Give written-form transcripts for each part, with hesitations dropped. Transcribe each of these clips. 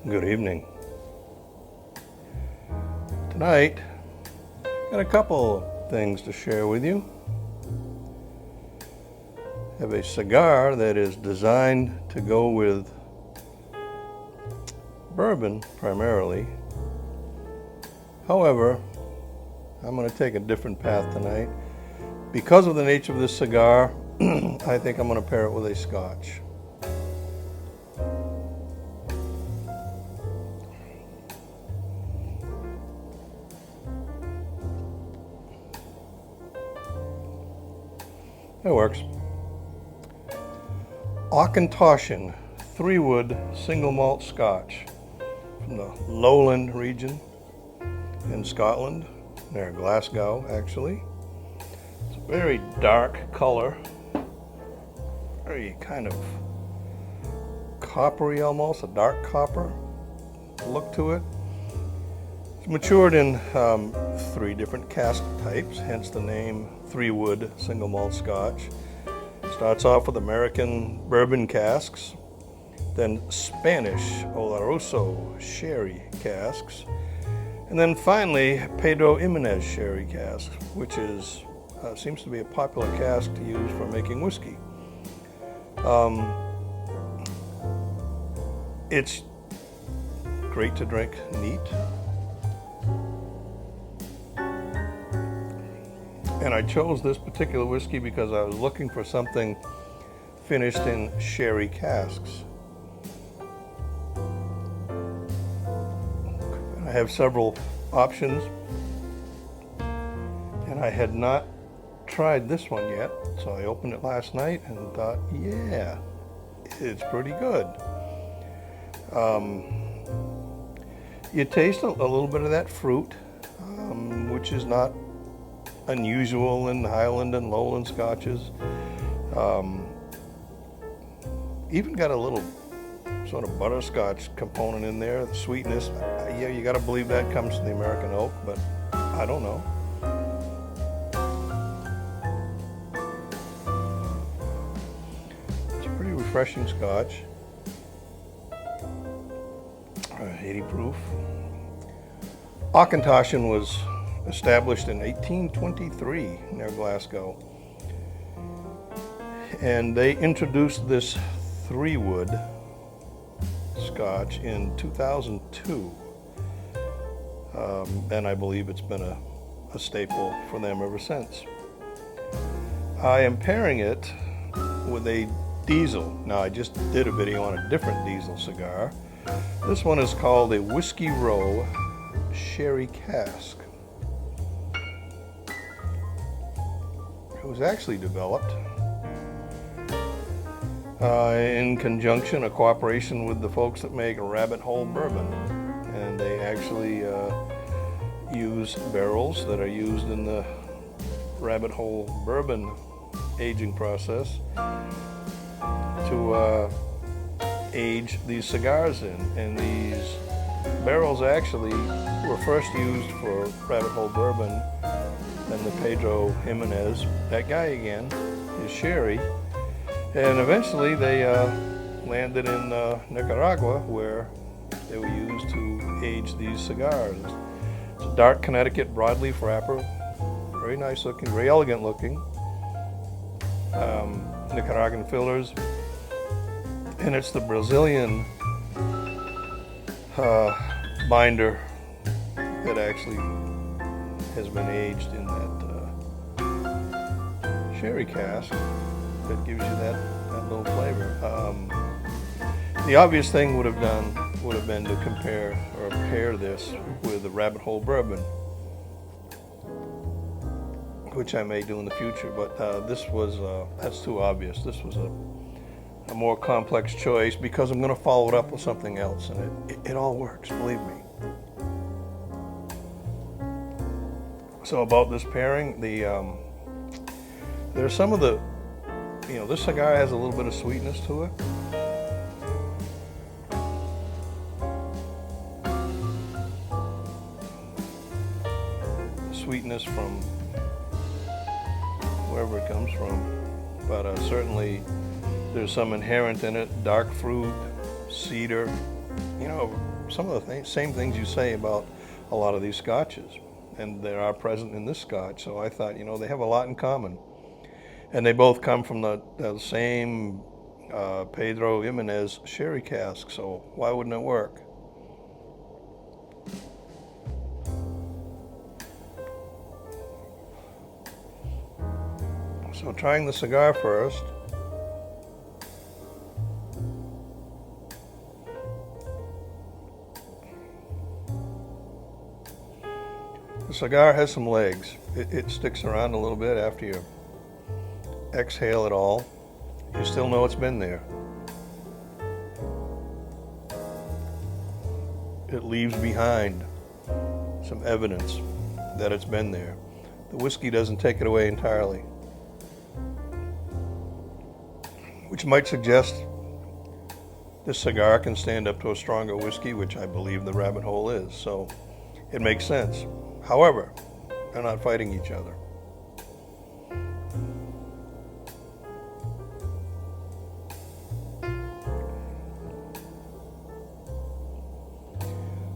Good evening. Tonight, got a couple things to share with you. I have a cigar that is designed to go with bourbon primarily. However, I'm going to take a different path tonight. Because of the nature of this cigar, I think I'm going to pair it with a Scotch. It works. Auchentoshan 3-wood single malt Scotch from the Lowland region in Scotland, near Glasgow actually. It's a very dark color, very kind of coppery almost, a dark copper look to it. It's matured in 3 different cask types, hence the name 3-wood single malt Scotch. Starts off with American bourbon casks, then Spanish Oloroso sherry casks, and then finally Pedro Jimenez sherry cask, which is seems to be a popular cask to use for making whiskey. It's great to drink neat. And I chose this particular whiskey because I was looking for something finished in sherry casks. I have several options, and I had not tried this one yet, so I opened it last night and thought, yeah, it's pretty good. You taste a little bit of that fruit, which is not unusual in Highland and Lowland Scotches. Even got a little sort of butterscotch component in there, the sweetness. Yeah, you got to believe that comes from the American oak, but I don't know. It's a pretty refreshing Scotch. 80 proof. Auchentoshan was established in 1823 near Glasgow, and they introduced this 3-wood Scotch in 2002, and I believe it's been a staple for them ever since. I am pairing it with a diesel. Now, I just did a video on a different diesel cigar. This one is called a Whiskey Row Sherry Cask. It was actually developed in conjunction, a cooperation with the folks that make Rabbit Hole Bourbon, and they actually use barrels that are used in the Rabbit Hole Bourbon aging process to age these cigars in. And these barrels actually were first used for Rabbit Hole Bourbon, then the Pedro Jimenez, that guy again, is sherry, and eventually they landed in Nicaragua, where they were used to age these cigars. It's a dark Connecticut broadleaf wrapper, very nice looking, very elegant looking, Nicaraguan fillers, and it's the Brazilian binder that actually has been aged in that sherry cask that gives you that little flavor. The obvious thing would have been to compare or pair this with the Rabbit Hole Bourbon, which I may do in the future, but that's too obvious. This was a more complex choice because I'm going to follow it up with something else, and it all works, believe me. So about this pairing, there's some of the, this cigar has a little bit of sweetness to it. Sweetness from wherever it comes from, but certainly there's some inherent in it, dark fruit, cedar, some of the same things you say about a lot of these scotches, and they are present in this scotch. So I thought, they have a lot in common, and they both come from the same Pedro Jimenez sherry cask. So why wouldn't it work? So trying the cigar first. The cigar has some legs. It sticks around a little bit after you exhale it all. You still know it's been there. It leaves behind some evidence that it's been there. The whiskey doesn't take it away entirely, which might suggest this cigar can stand up to a stronger whiskey, which I believe the Rabbit Hole is. So it makes sense. However, they're not fighting each other.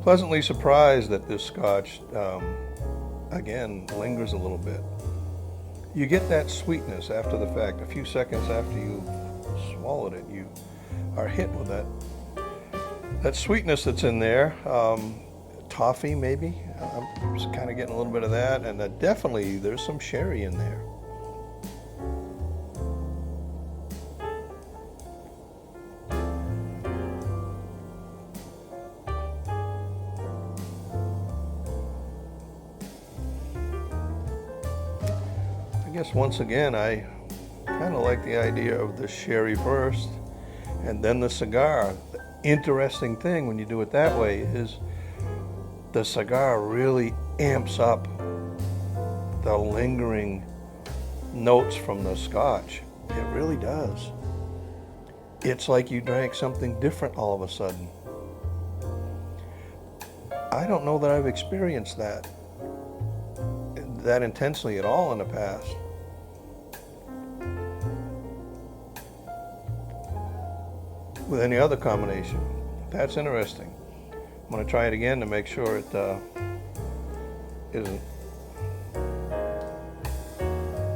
Pleasantly surprised that this Scotch, again, lingers a little bit. You get that sweetness after the fact. A few seconds after you've swallowed it, you are hit with that sweetness that's in there. Toffee, maybe. I'm just kind of getting a little bit of that, and definitely there's some sherry in there. I guess once again, I kind of like the idea of the sherry first and then the cigar. The interesting thing when you do it that way is the cigar really amps up the lingering notes from the Scotch. It really does. It's like you drank something different all of a sudden. I don't know that I've experienced that intensely at all in the past. With any other combination. That's interesting. I'm going to try it again to make sure it isn't,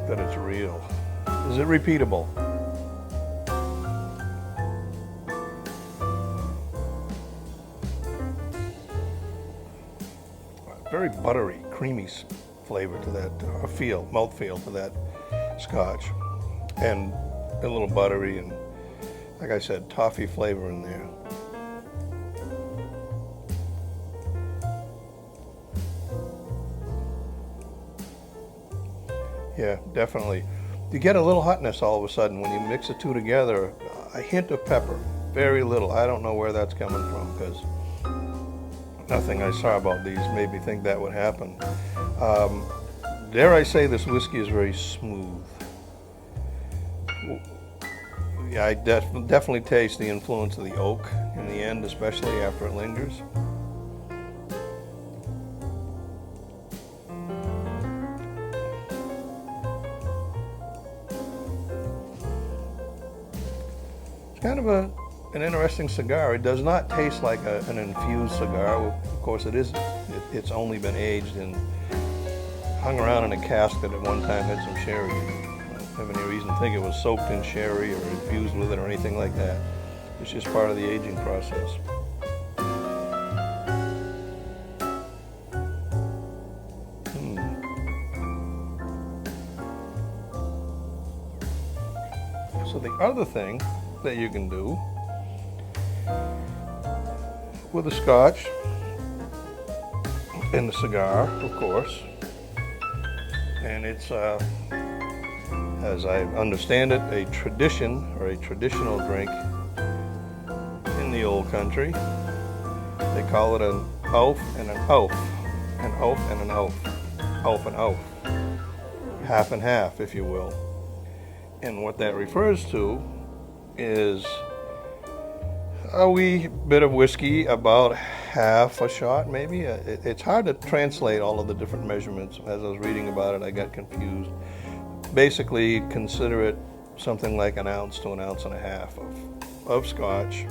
that it's real. Is it repeatable? Very buttery, creamy flavor to that, malt feel to that Scotch. And a little buttery and, like I said, toffee flavor in there. Yeah, definitely. You get a little hotness all of a sudden when you mix the two together. A hint of pepper, very little. I don't know where that's coming from because nothing I saw about these made me think that would happen. Dare I say this whiskey is very smooth. Yeah, I definitely taste the influence of the oak in the end, especially after it lingers. Kind of an interesting cigar. It does not taste like an infused cigar. Of course, it's only been aged and hung around in a cask that at one time had some sherry. I don't have any reason to think it was soaked in sherry or infused with it or anything like that. It's just part of the aging process. So the other thing that you can do with the Scotch and the cigar, of course, and it's, as I understand it, a tradition or a traditional drink in the old country. They call it an hauf and an hauf, an hauf and an hauf, hauf and hauf, half and half, if you will. And what that refers to is a wee bit of whiskey, about half a shot maybe. It's hard to translate all of the different measurements. As I was reading about it, I got confused. Basically, consider it something like an ounce to an ounce and a half of Scotch.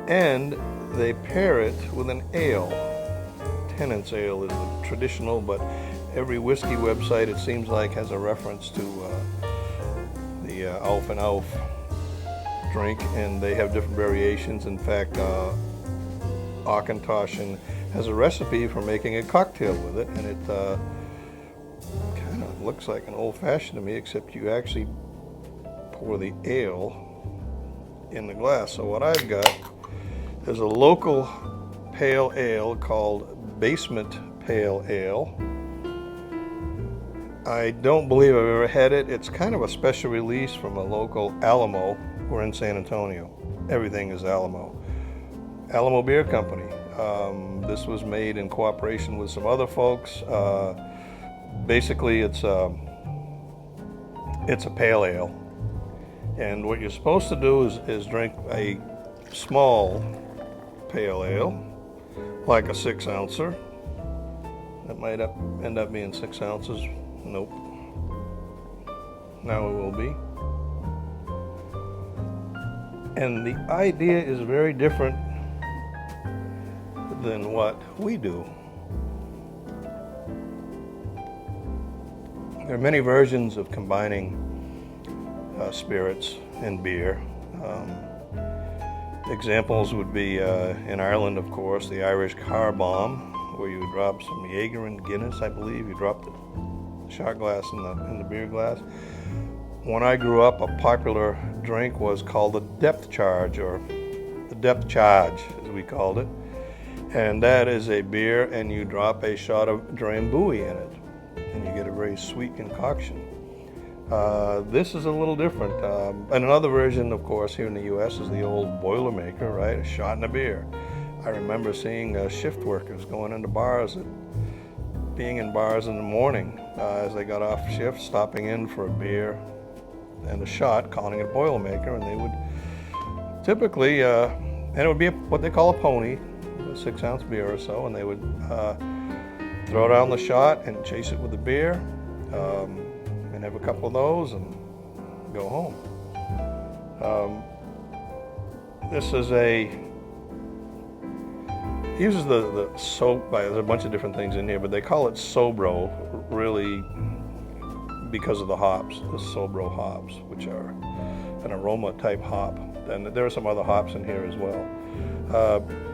and they pair it with an ale. Tennant's ale is the traditional, but every whiskey website, it seems like, has a reference to the Auchentoshan drink, and they have different variations. In fact, Auchentoshan has a recipe for making a cocktail with it, and it kind of looks like an old-fashioned to me, except you actually pour the ale in the glass. So what I've got is a local pale ale called Basement Pale Ale. I don't believe I've ever had it. It's kind of a special release from a local Alamo. We're in San Antonio. Everything is Alamo. Alamo Beer Company. This was made in cooperation with some other folks. Basically, it's a pale ale. And what you're supposed to do is drink a small pale ale, like a 6-ouncer. That might end up being 6 ounces. Nope. Now it will be. And the idea is very different than what we do. There are many versions of combining spirits and beer. Examples would be in Ireland, of course, the Irish car bomb, where you drop some Jaeger and Guinness, I believe. You drop the shot glass in the beer glass. When I grew up, a popular drink was called the depth charge, or the depth charge, as we called it. And that is a beer, and you drop a shot of Drambuie in it, and you get a very sweet concoction. This is a little different. And another version, of course, here in the U.S. is the old Boilermaker, right? A shot and a beer. I remember seeing shift workers going into bars, being in bars in the morning as they got off shift, stopping in for a beer and a shot, calling it Boilermaker, and they would typically, and it would be what they call a pony, a 6-ounce beer or so, and they would throw down the shot and chase it with the beer, and have a couple of those and go home. This is uses the soap, there's a bunch of different things in here, but they call it Sobro, really because of the hops, the Sobro hops, which are an aroma type hop. And there are some other hops in here as well.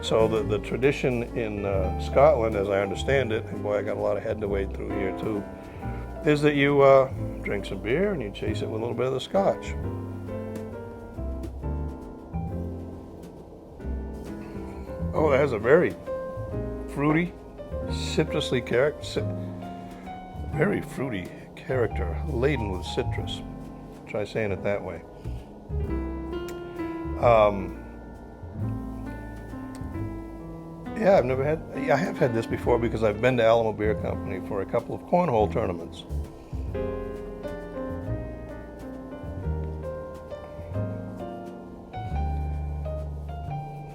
So the tradition in Scotland, as I understand it, and boy, I got a lot of head to wade through here too, is that you drink some beer and you chase it with a little bit of the Scotch. Oh, that has a very fruity, citrusy character, very fruity character, laden with citrus. Try saying it that way. Yeah, I have had this before because I've been to Alamo Beer Company for a couple of cornhole tournaments.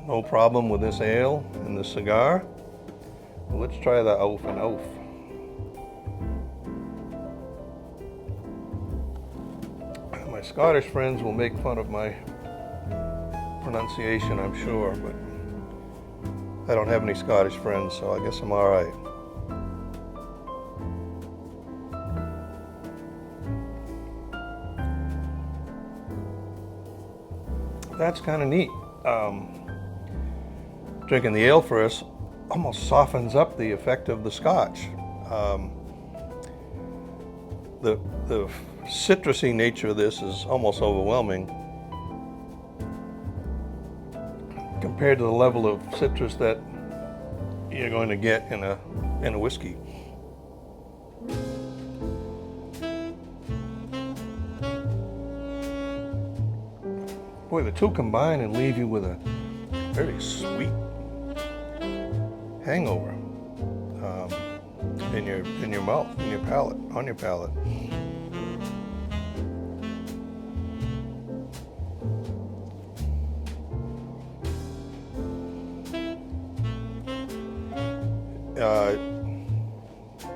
No problem with this ale and this cigar. Well, let's try the Auchentoshan. My Scottish friends will make fun of my pronunciation, I'm sure, but I don't have any Scottish friends, so I guess I'm all right. That's kind of neat. Drinking the ale first almost softens up the effect of the Scotch. The citrusy nature of this is almost overwhelming compared to the level of citrus that you're going to get in a whiskey. Boy, the two combine and leave you with a very sweet hangover in your mouth, in your palate, on your palate.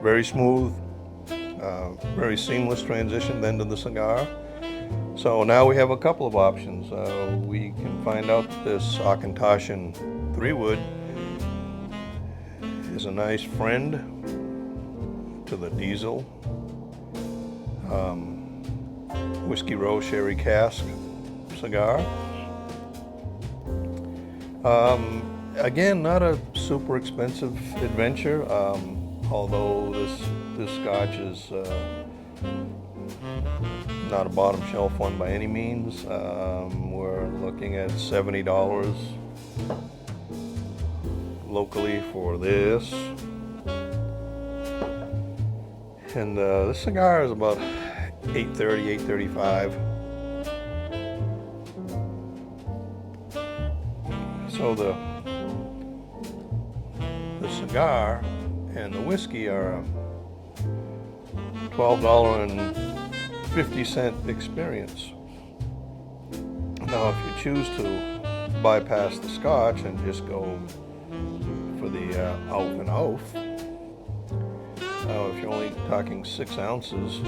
Very smooth, very seamless transition then to the cigar. So now we have a couple of options. We can find out that this Auchentoshan 3-wood is a nice friend to the diesel Whiskey Row Sherry Cask cigar. Again, not a super expensive adventure, although this Scotch is not a bottom shelf one by any means. We're looking at $70 locally for this, and this cigar is about $8.30, $8.35. So the cigar and the whiskey are a $12.50 experience. Now, if you choose to bypass the Scotch and just go for the hauf, if you're only talking 6 ounces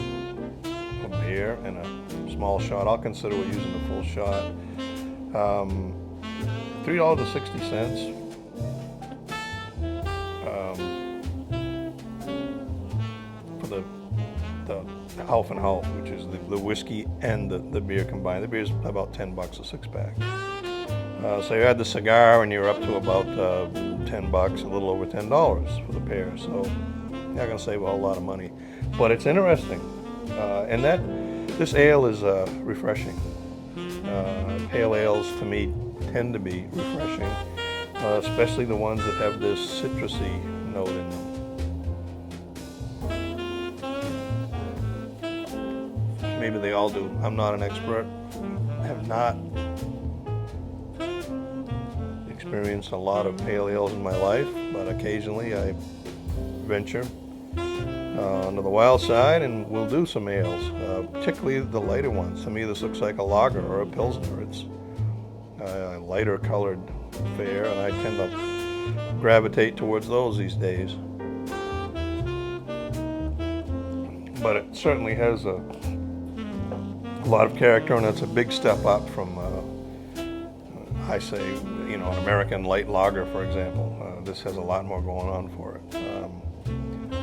of beer and a small shot, I'll consider we're using a full shot. $3.60 for the hauf, which is the whiskey and the beer combined. The beer is about $10 a 6-pack. So you add the cigar and you're up to about $10, a little over $10 for the pair. So you're not going to save a whole lot of money, but it's interesting. And this ale is refreshing. Pale ales to me tend to be refreshing, especially the ones that have this citrusy note in them. Maybe they all do. I'm not an expert. I have not experienced a lot of pale ales in my life, but occasionally I venture onto the wild side and we'll do some ales, particularly the lighter ones. To me, this looks like a lager or a pilsner. It's a lighter colored fare, and I tend to gravitate towards those these days. But it certainly has a lot of character, and it's a big step up from, I say, an American light lager, for example. This has a lot more going on for it.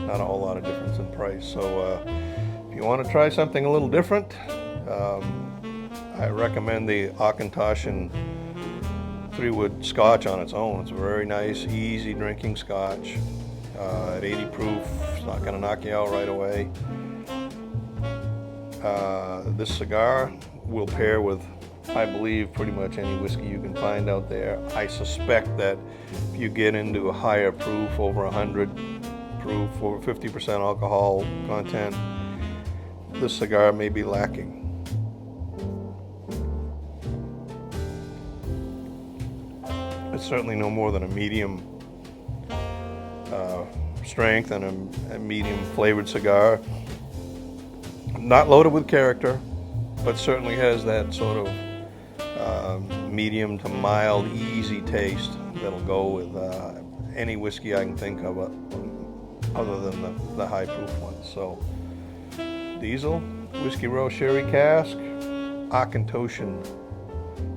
Not a whole lot of difference in price. So if you want to try something a little different, I recommend the Auchentoshan 3-wood Scotch on its own. It's a very nice, easy drinking Scotch. At 80 proof, it's not going to knock you out right away. This cigar will pair with, I believe, pretty much any whiskey you can find out there. I suspect that if you get into a higher proof, over 100 proof, over 50% alcohol content, this cigar may be lacking. It's certainly no more than a medium strength and a medium flavored cigar. Not loaded with character, but certainly has that sort of medium to mild, easy taste that'll go with any whiskey I can think of other than the high proof ones. So, Diesel, Whiskey Row Sherry Cask, Auchentoshan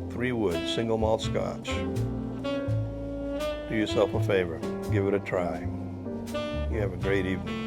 3-wood single malt Scotch. Do yourself a favor, give it a try. You have a great evening.